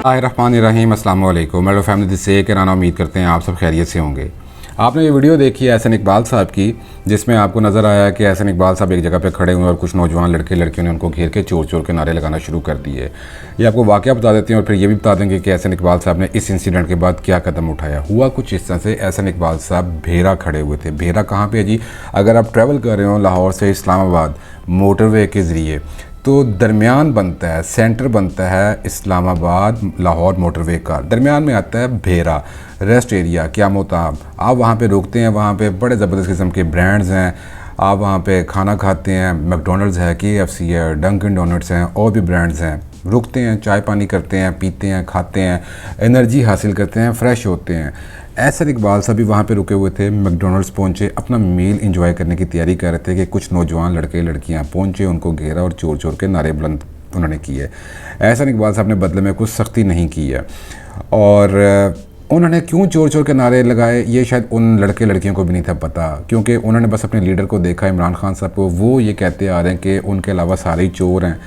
बिस्मिल्लाहिर्रहमानिर्रहीम। अस्सलाम वालेकुम। मेरे फैमिली दिस से किराना उम्मीद करते हैं आप सब खैरियत से होंगे। आपने ये वीडियो देखी है एहसन इकबाल साहब की, जिसमें आपको नज़र आया कि एहसन इकबाल साहब एक जगह पे खड़े हुए और कुछ नौजवान लड़के लड़कियों ने उनको घेर के चोर चोर के नारे लगाना शुरू कर दिए। ये आपको वाक़या बता देते हैं और फिर ये भी बता देंगे कि एहसन इकबाल साहब ने इस इंसिडेंट के बाद क्या कदम उठाया। हुआ कुछ इस तरह से, एहसन इकबाल साहब भेरा खड़े हुए थे। भेरा कहाँ पर है जी? अगर आप ट्रैवल कर रहे हो लाहौर से इस्लामाबाद मोटरवे के ज़रिए तो दरमियान बनता है, सेंटर बनता है इस्लामाबाद लाहौर मोटरवे का। दरमियान में आता है भेरा रेस्ट एरिया, क्या मोताब। आप वहाँ पे रुकते हैं, वहाँ पे बड़े ज़बरदस्त किस्म के ब्रांड्स हैं। आप वहाँ पे खाना खाते हैं, मैकडोनल्ड्स है, KFC है, डंकिन डोनट्स हैं, और भी ब्रांड्स हैं। रुकते हैं, चाय पानी करते हैं, पीते हैं, खाते हैं, एनर्जी हासिल करते हैं, फ्रेश होते हैं। एहसन इकबाल साहब भी वहाँ पे रुके हुए थे। मैकडोनल्ड्स पहुँचे, अपना मील एंजॉय करने की तैयारी कर रहे थे कि कुछ नौजवान लड़के लड़कियाँ पहुँचे, उनको घेरा और चोर चोर के नारे बुलंद उन्होंने किए। एहसन इकबाल साहब ने बदले में कुछ सख्ती नहीं की है, और उन्होंने क्यों चोर चोर के नारे लगाए ये शायद उन लड़के लड़कियों को भी नहीं था पता, क्योंकि उन्होंने बस अपने लीडर को देखा, इमरान खान साहब को। वो ये कहते आ रहे हैं कि उनके अलावा सारे ही चोर हैं,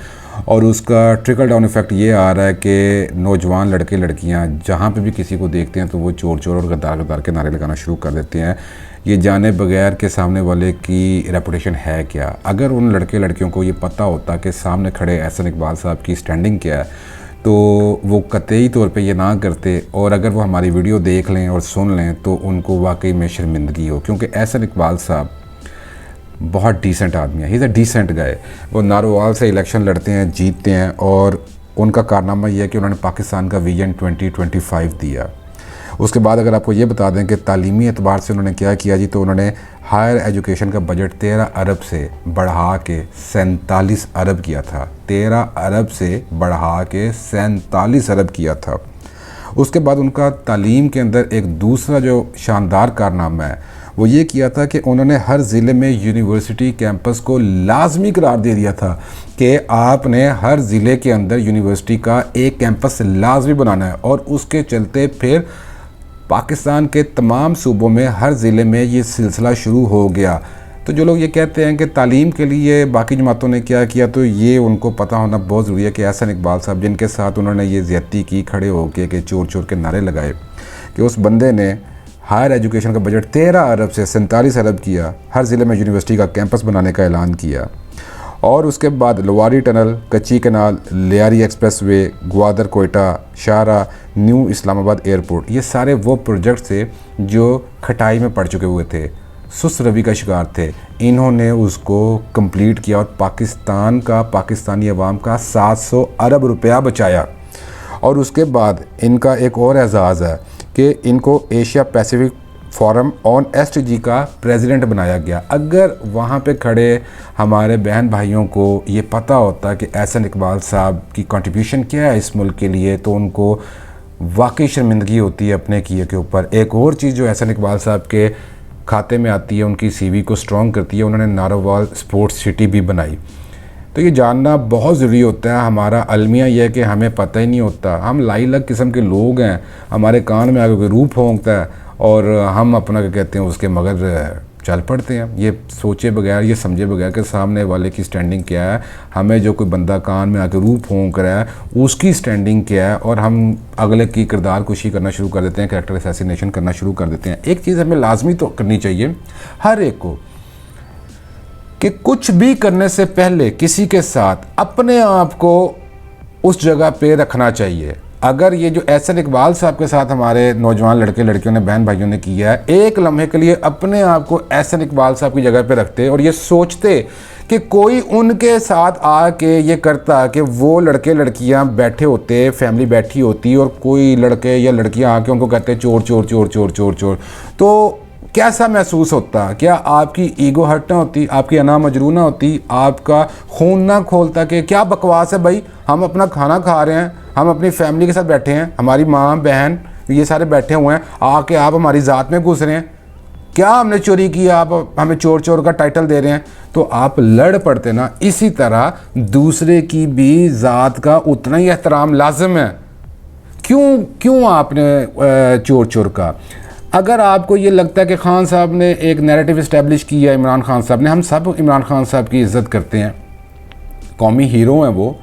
और उसका ट्रिकल डाउन इफ़ेक्ट ये आ रहा है कि नौजवान लड़के लड़कियां जहाँ पे भी किसी को देखते हैं तो वो चोर चोर और गद्दार गद्दार के नारे लगाना शुरू कर देते हैं, ये जाने बगैर के सामने वाले की रेपुटेशन है क्या। अगर उन लड़के लड़कियों को ये पता होता कि सामने खड़े एहसन इकबाल साहब की स्टैंडिंग क्या है तो वो कतई तौर पे ये ना करते, और अगर वो हमारी वीडियो देख लें और सुन लें तो उनको वाकई में शर्मिंदगी हो, क्योंकि एहसन इकबाल साहब बहुत डिसेंट आदमी है। He is a decent guy. वो नारोवाल से इलेक्शन लड़ते हैं, जीतते हैं, और उनका कारनामा ये है कि उन्होंने पाकिस्तान का विजन 2025 दिया। उसके बाद अगर आपको ये बता दें कि तालीमी एतबार से उन्होंने क्या किया जी, तो उन्होंने हायर एजुकेशन का बजट 13 अरब से बढ़ा के 47 अरब किया था। 13 अरब से बढ़ा के 47 अरब किया था। उसके बाद उनका तालीम के अंदर एक दूसरा जो शानदार कारनामा है वो ये किया था कि उन्होंने हर ज़िले में यूनिवर्सिटी कैंपस को लाजमी करार दे दिया था कि आपने हर ज़िले के अंदर यूनिवर्सिटी का एक कैंपस लाजमी बनाना है, और उसके चलते फिर पाकिस्तान के तमाम सूबों में हर ज़िले में ये सिलसिला शुरू हो गया। तो जो लोग ये कहते हैं कि तालीम के लिए बाकी जमातों ने क्या किया, तो ये उनको पता होना बहुत ज़रूरी है कि एहसन इकबाल साहब जिनके साथ उन्होंने ये ज़्यादती की, खड़े होकर के चोर चोर के नारे लगाए, कि उस बंदे ने हायर एजुकेशन का बजट 13 अरब से 47 अरब किया, हर ज़िले में यूनिवर्सिटी का कैंपस बनाने का ऐलान किया, और उसके बाद Lowari tunnel, Kachhi canal, Lyari expressway, Gwadar Quetta, शाहरा, न्यू इस्लामाबाद एयरपोर्ट, ये सारे वो प्रोजेक्ट थे जो खटाई में पड़ चुके हुए थे, सुस्त रवि का शिकार थे। इन्होंने उसको कंप्लीट किया और पाकिस्तान का, पाकिस्तानी अवाम का 700 अरब रुपया बचाया। और उसके बाद इनका एक और एजाज़ है कि इनको Asia Pacific forum on SDG का प्रेसिडेंट बनाया गया। अगर वहाँ पे खड़े हमारे बहन भाइयों को ये पता होता कि एहसन इकबाल साहब की कंट्रीब्यूशन क्या है इस मुल्क के लिए, तो उनको वाकई शर्मिंदगी होती है अपने किए के ऊपर। एक और चीज़ जो एहसन इकबाल साहब के खाते में आती है, उनकी CV को स्ट्रॉन्ग करती है, उन्होंने नारोवाल स्पोर्ट्स सिटी भी बनाई। तो ये जानना बहुत ज़रूरी होता है। हमारा अलमिया यह है कि हमें पता ही नहीं होता, हम लाई लग किस्म के लोग हैं, हमारे कान में आगे कोई रूह होंगता है और हम अपना क्या कहते हैं उसके मगर चल पड़ते हैं, ये सोचे बगैर, ये समझे बगैर कि सामने वाले की स्टैंडिंग क्या है। हमें जो कोई बंदा कान में आके रूह फोंक रहा है उसकी स्टैंडिंग क्या है, और हम अगले की किरदार कुशी करना शुरू कर देते हैं, कैरेक्टर असैसिनेशन करना शुरू कर देते हैं। एक चीज़ हमें लाजमी तो करनी चाहिए हर एक को, कि कुछ भी करने से पहले किसी के साथ अपने आप को उस जगह पे रखना चाहिए। अगर ये जो एहसन इकबाल साहब के साथ हमारे नौजवान लड़के लड़कियों ने, बहन भाइयों ने किया है, एक लम्हे के लिए अपने आप को एहसन इकबाल साहब की जगह पे रखते और ये सोचते कि कोई उनके साथ आके ये करता कि वो लड़के लड़कियां बैठे होते, फैमिली बैठी होती, और कोई लड़के या लड़कियां आके उनको कहते चोर चोर चोर चोर चोर चोर, तो कैसा महसूस होता? क्या आपकी ईगो हर्ट ना होती, आपकी अना मजरू ना होती, आपका खून ना खोलता कि क्या बकवास है भाई, हम अपना खाना खा रहे हैं, हम अपनी फैमिली के साथ बैठे हैं, हमारी माँ बहन ये सारे बैठे हुए हैं, आके आप हमारी ज़ात में घुस रहे हैं, क्या हमने चोरी किया, आप हमें चोर चोर का टाइटल दे रहे हैं? तो आप लड़ पड़ते ना। इसी तरह दूसरे की भी ज़ात का उतना ही एहतराम लाजिम है। क्यों आपने चोर चोर का? अगर आपको ये लगता है कि खान साहब ने एक नैरेटिव इस्टेब्लिश किया, इमरान खान साहब ने, हम सब इमरान खान साहब की इज़्ज़त करते हैं, कौमी हीरो हैं वो,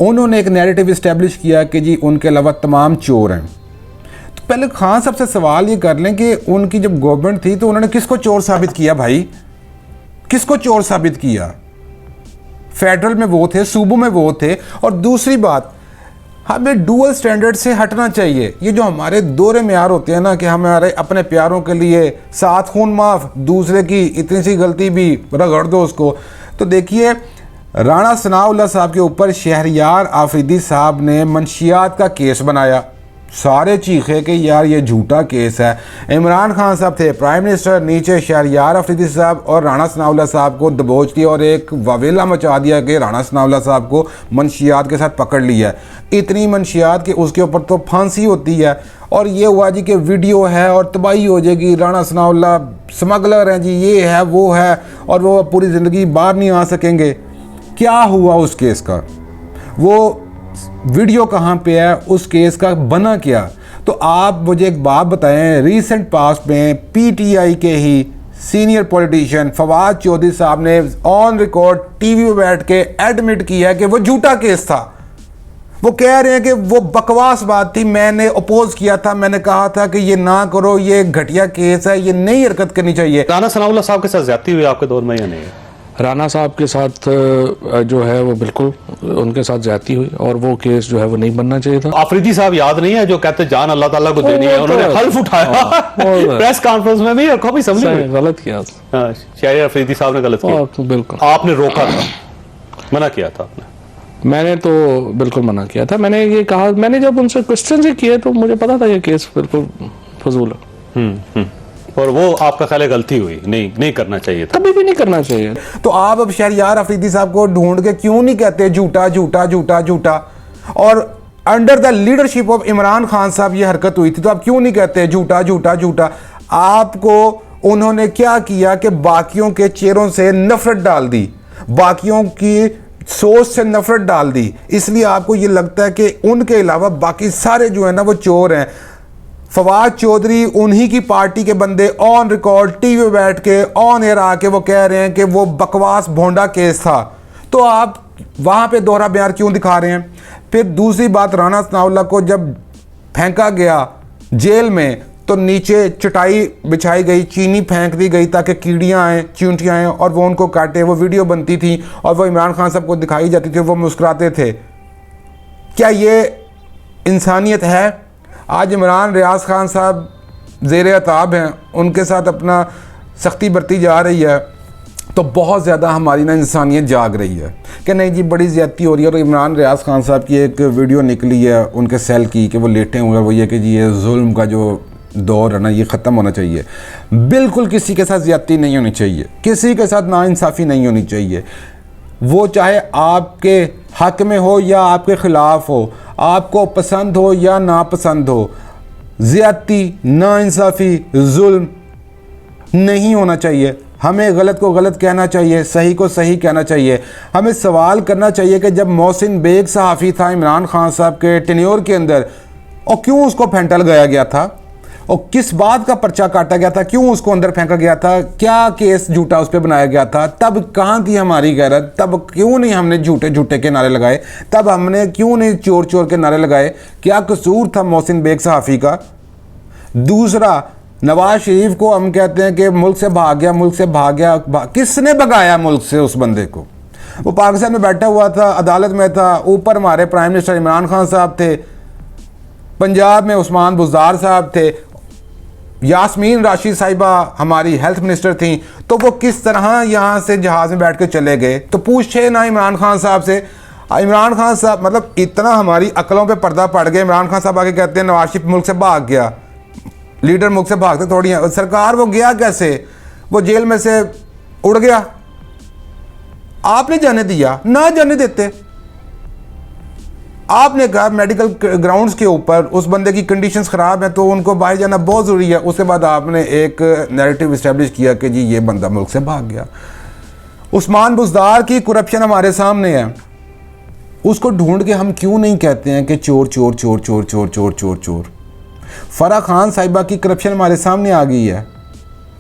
उन्होंने एक नैरेटिव इस्टेब्लिश किया कि जी उनके अलावा तमाम चोर हैं। तो पहले खान साहब से सवाल ये कर लें कि उनकी जब गवर्नमेंट थी तो उन्होंने किसको चोर साबित किया भाई, किसको चोर साबित किया? फेडरल में वो थे, सूबों में वो थे। और दूसरी बात, हमें डुअल स्टैंडर्ड से हटना चाहिए। ये जो हमारे दोहरे म्यार होते हैं ना कि हमारे अपने प्यारों के लिए सात खून माफ़, दूसरे की इतनी सी गलती भी रगड़ दो उसको। तो देखिए, राणा सनाउल्लाह साहब के ऊपर शहरयार आफरीदी साहब ने मंशियात का केस बनाया। सारे चीखे कि यार ये झूठा केस है। इमरान खान साहब थे प्राइम मिनिस्टर, नीचे शहरयार आफरीदी साहब और राणा सनाउल्लाह साहब को दबोच दिया और एक वावेला मचा दिया कि राणा सनाउल्लाह साहब को मंशियात के साथ पकड़ लिया है। इतनी मंशियात कि उसके ऊपर तो फांसी होती है। और ये हुआ जी कि वीडियो है और तबाही हो जाएगी, राणा सनाउल्लाह स्मगलर हैं जी, ये है वो है, और वो पूरी ज़िंदगी बाहर नहीं आ सकेंगे। क्या हुआ उस केस का? वो वीडियो कहाँ पे है? उस केस का बना क्या? तो आप मुझे एक बात बताएं, रीसेंट पास्ट में पीटीआई के ही सीनियर पॉलिटिशियन फवाद चौधरी साहब ने ऑन रिकॉर्ड टीवी में बैठ के एडमिट किया है कि वो झूठा केस था। वो कह रहे हैं कि वो बकवास बात थी, मैंने अपोज किया था, मैंने कहा था कि ये ना करो, ये घटिया केस है, ये नई हरकत करनी चाहिए। राणा सनाउल्लाह साहब के साथ ज्यादती हुई आपके दौर में या नहीं? राणा साहब के साथ जो है वो बिल्कुल उनके साथ ज्यादती हुई और वो केस जो है वो नहीं बनना चाहिए था। आफरीदी साहब याद नहीं है जो कहते जान अल्लाह ताला को देनी है, उन्होंने हल्फ उठाया प्रेस कॉन्फ्रेंस में भी, कभी समझ गलत किया। शायद आफरीदी साहब ने गलत किया, बिल्कुल आपने रोका था, मना किया था आपने? मैंने तो बिल्कुल मना किया था। मैंने ये कहा, मैंने जब उनसे क्वेश्चन ही किए तो मुझे पता था ये केस बिल्कुल फजूल है। और वो आपका ख्याल है गलती हुई, नहीं करना चाहिए था, कभी भी नहीं करना चाहिए। तो आप अब शहरयार आफरीदी साहब को ढूंढ के क्यों नहीं कहते झूठा झूठा झूठा झूठा? और under the leadership of Imran Khan साहब ये हरकत हुई थी, तो आप क्यों नहीं कहते झूठा झूठा झूठा? आपको उन्होंने क्या किया कि बाकियों के चेहरों से नफरत डाल दी, बाकियों की सोच से नफरत डाल दी। इसलिए आपको ये लगता है कि उनके अलावा बाकी सारे जो है ना वो चोर हैं। फवाद चौधरी उन्हीं की पार्टी के बंदे ऑन रिकॉर्ड टीवी बैठ के ऑन एयर आके वो कह रहे हैं कि वो बकवास भोंडा केस था। तो आप वहाँ पे दोहरा बयान क्यों दिखा रहे हैं? फिर दूसरी बात, राणा सनाउल्लाह को जब फेंका गया जेल में तो नीचे चटाई बिछाई गई, चीनी फेंक दी गई ताकि कीड़ियाँ आएँ, चींटियाँ आएँ और वो उनको काटे। वो वीडियो बनती थी और वो इमरान खान साहब को दिखाई जाती थी, वो मुस्कुराते थे। क्या ये इंसानियत है? आज इमरान रियाज खान साहब ज़ेर अताब हैं, उनके साथ अपना सख्ती बरती जा रही है, तो बहुत ज़्यादा हमारी ना इंसानियत जाग रही है कि नहीं जी बड़ी ज़्यादती हो रही है। और इमरान रियाज खान साहब की एक वीडियो निकली है उनके सेल की कि वो लेटे हुए हैं, वो ये कि जी ये जुल्म का जो दौर है ना ये ख़त्म होना चाहिए। बिल्कुल किसी के साथ ज़्यादती नहीं होनी चाहिए, किसी के साथ नाइंसाफ़ी नहीं होनी चाहिए। वो चाहे आपके हक में हो या आपके ख़िलाफ़ हो, आपको पसंद हो या नापसंद हो, ज़्यादती, नाइंसाफ़ी, जुल्म नहीं होना चाहिए। हमें गलत को गलत कहना चाहिए, सही को सही कहना चाहिए। हमें सवाल करना चाहिए कि जब मोहसिन बेग सहाफ़ी था इमरान खान साहब के टेन्योर के अंदर, और क्यों उसको फेंटा लगाया गया था और किस बात का पर्चा काटा गया था, क्यों उसको अंदर फेंका गया था, क्या केस झूठा उस पर बनाया गया था? तब कहाँ थी हमारी गैरत? तब क्यों नहीं हमने झूठे झूठे के नारे लगाए? तब हमने क्यों नहीं चोर चोर के नारे लगाए? क्या कसूर था मोहसिन बेग सहाफ़ी का? दूसरा, नवाज शरीफ को हम कहते हैं कि मुल्क से भाग गया, मुल्क से भाग गया। किसने भगाया मुल्क से उस बंदे को? वो पाकिस्तान में बैठा हुआ था, अदालत में था, ऊपर हमारे प्राइम मिनिस्टर इमरान खान साहब थे, पंजाब में उस्मान बुज़दार साहब थे, यास्मीन राशिद साहिबा हमारी हेल्थ मिनिस्टर थी। तो वो किस तरह यहाँ से जहाज़ में बैठ के चले गए? तो पूछे ना इमरान खान साहब से। इमरान खान साहब मतलब इतना हमारी अकलों पे पर्दा पड़ गया। इमरान खान साहब आके कहते हैं नवाज शरीफ मुल्क से भाग गया। लीडर मुल्क से भागते थोड़ी है सरकार। वो गया कैसे? वो जेल में से उड़ गया। आपने जाने दिया? ना जाने देते। आपने कहा मेडिकल ग्राउंड्स के ऊपर उस बंदे की कंडीशंस ख़राब हैं तो उनको बाहर जाना बहुत ज़रूरी है। उसके बाद आपने एक नैरेटिव इस्टेब्लिश किया कि जी ये बंदा मुल्क से भाग गया। उस्मान बुज़दार की करप्शन हमारे सामने है, उसको ढूंढ के हम क्यों नहीं कहते हैं कि चोर चोर चोर चोर चोर चोर चोर चोर? फराह खान साहिबा की करप्शन हमारे सामने आ गई है।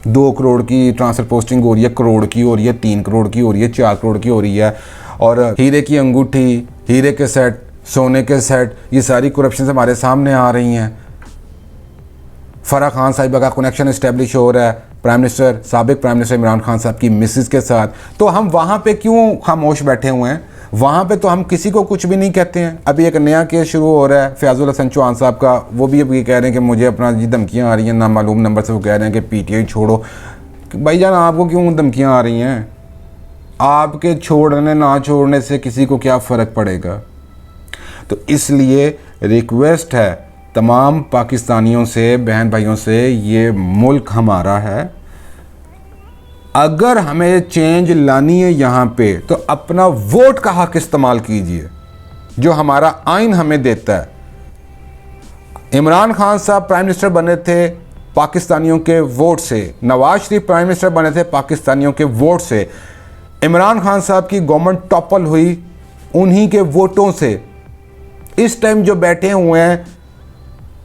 2 करोड़ की ट्रांसफ़र पोस्टिंग हो रही है, करोड़ की हो रही है, 3 करोड़ की हो रही है, 4 करोड़ की हो रही है। और हीरे की अंगूठी हीरे के सेट, सोने के सेट, ये सारी करप्शन हमारे सामने आ रही हैं। फराह खान साहिबा का कनेक्शन इस्टेब्लिश हो रहा है प्राइम मिनिस्टर, साबिक प्राइम मिनिस्टर इमरान खान साहब की मिसेस के साथ। तो हम वहाँ पे क्यों खामोश बैठे हुए हैं? वहाँ पे तो हम किसी को कुछ भी नहीं कहते हैं। अभी एक नया केस शुरू हो रहा है फयाजुल हसन चौहान साहब का, वो भी अभी कह रहे हैं कि मुझे अपना जी धमकियाँ आ रही हैं नामालूम नंबर से। वो कह रहे हैं कि PTI छोड़ो। भाईजान आपको क्यों धमकियाँ आ रही हैं? आपके छोड़ने ना छोड़ने से किसी को क्या फ़र्क पड़ेगा? तो इसलिए रिक्वेस्ट है तमाम पाकिस्तानियों से, बहन भाइयों से, ये मुल्क हमारा है। अगर हमें चेंज लानी है यहाँ पे तो अपना वोट का हक इस्तेमाल कीजिए जो हमारा आइन हमें देता है। इमरान खान साहब प्राइम मिनिस्टर बने थे पाकिस्तानियों के वोट से, नवाज शरीफ प्राइम मिनिस्टर बने थे पाकिस्तानियों के वोट से, इमरान खान साहब की गवर्नमेंट टॉपल हुई उन्हीं के वोटों से। इस टाइम जो बैठे हुए हैं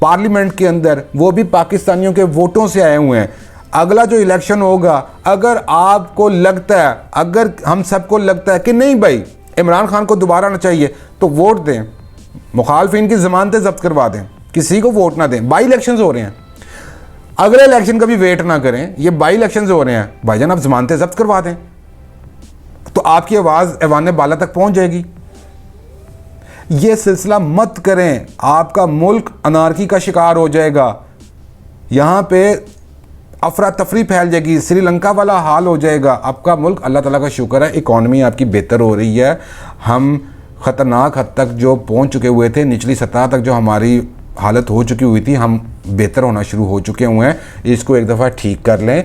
पार्लियामेंट के अंदर वो भी पाकिस्तानियों के वोटों से आए हुए हैं। अगला जो इलेक्शन होगा, अगर आपको लगता है, अगर हम सबको लगता है कि नहीं भाई इमरान खान को दोबारा आना चाहिए, तो वोट दें, मुखालफिन की ज़मानतें जब्त करवा दें, किसी को वोट ना दें। बाई इलेक्शंस हो रहे हैं, अगले इलेक्शन का भी वेट ना करें, ये बाई इलेक्शंस हो रहे हैं, भाईजान आप ज़मानतें जब्त करवा दें तो आपकी आवाज़ ऐवान बाला तक पहुँच जाएगी। ये सिलसिला मत करें, आपका मुल्क अनारकी का शिकार हो जाएगा। यहाँ पे अफरा तफरी फैल जाएगी, श्रीलंका वाला हाल हो जाएगा। आपका मुल्क, अल्लाह ताला का शुक्र है, इकॉनमी आपकी बेहतर हो रही है। हम ख़तरनाक हद तक जो पहुँच चुके हुए थे, निचली सतह तक जो हमारी हालत हो चुकी हुई थी, हम बेहतर होना शुरू हो चुके हुए हैं। इसको एक दफ़ा ठीक कर लें,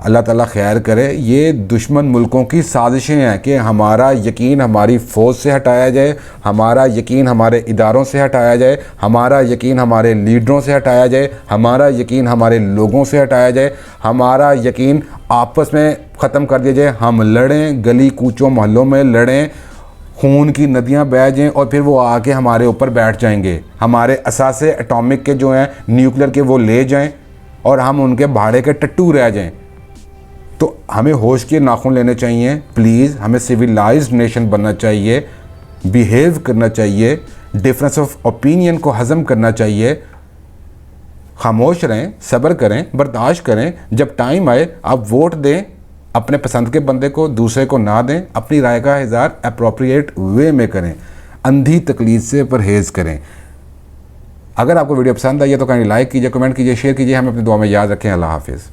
अल्लाह ताला खैर करे। ये दुश्मन मुल्कों की साजिशें हैं कि हमारा यकीन हमारी फ़ौज से हटाया जाए, हमारा यकीन हमारे इदारों से हटाया जाए, हमारा यकीन हमारे लीडरों से हटाया जाए, हमारा यकीन हमारे लोगों से हटाया जाए, हमारा यकीन आपस में ख़त्म कर दिया जाए। हम लड़ें, गली कूचों मोहल्लों में लड़ें, खून की नदियां बह जाएं और फिर वो आके हमारे ऊपर बैठ जाएंगे। हमारे असासे एटॉमिक के जो हैं, न्यूक्लियर के, वो ले जाएं और हम उनके भाड़े के टट्टू रह जाएं। तो हमें होश के नाखून लेने चाहिए प्लीज़। हमें सिविलाइज्ड नेशन बनना चाहिए, बिहेव करना चाहिए, डिफरेंस ऑफ ओपिनियन को हज़म करना चाहिए। खामोश रहें, सब्र करें, बर्दाश्त करें। जब टाइम आए आप वोट दें, अपने पसंद के बंदे को, दूसरे को ना दें। अपनी राय का इज़हार एप्रोप्रिएट वे में करें, अंधी तकलीद से परहेज़ करें। अगर आपको वीडियो पसंद आई है तो काइंडली लाइक कीजिए, कमेंट कीजिए, शेयर कीजिए। हमें अपनी दुआ में याद रखें। अल्लाह हाफिज़।